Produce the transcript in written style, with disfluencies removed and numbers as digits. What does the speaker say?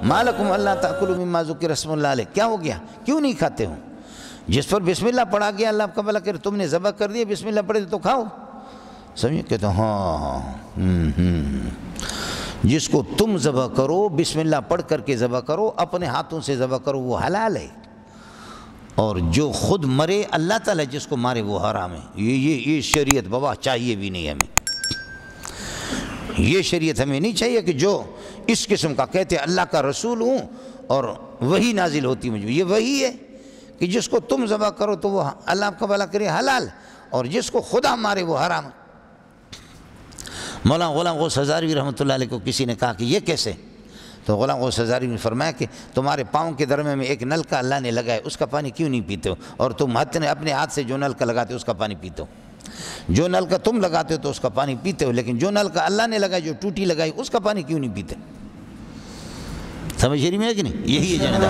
ما لکم اللہ تاکلوا مما ذکر اسم اللہ علیہ، کیا ہو گیا، کیوں نہیں کھاتے ہو؟ جس پر بسم اللہ پڑھا گیا اللہ آپ کا بھلا کرے، تم نے ذبح کر دیا، بسم اللہ پڑھے تو کھاؤ. سمجھے؟ کہتے ہیں ہاں جس کو تم ذبح کرو بسم اللہ پڑھ کر کے ذبح کرو، اپنے ہاتھوں سے ذبح کرو، وہ حلال ہے. اور جو خود مرے اللہ تعالیٰ جس کو مارے وہ حرام ہے. یہ شریعت بابا چاہیے بھی نہیں ہمیں. یہ شریعت ہمیں نہیں چاہیے کہ جو اس قسم کا کہتے اللہ کا رسول ہوں اور وہی نازل ہوتی مجھے. یہ وہی ہے کہ جس کو تم ذبح کرو تو وہ اللہ آپ کا بھلا کرے حلال، اور جس کو خدا مارے وہ حرام. مولانا غلام غوث ہزاروی رحمۃ اللہ علیہ کو کسی نے کہا کہ یہ کیسے؟ تو غلام غوث ہزاروی نے فرمایا کہ تمہارے پاؤں کے درمیان میں ایک نل کا اللہ نے لگایا، اس کا پانی کیوں نہیں پیتے ہو؟ اور تم اپنے ہاتھ سے جو نل کا لگاتے ہو اس کا پانی پیتے ہو. جو نل کا تم لگاتے ہو تو اس کا پانی پیتے ہو، لیکن جو نل کا اللہ نے لگایا، جو ٹوٹی لگائی، اس کا پانی کیوں نہیں پیتے؟ سمجھ رہی میں ہے کہ نہیں؟ یہی ہے جنت.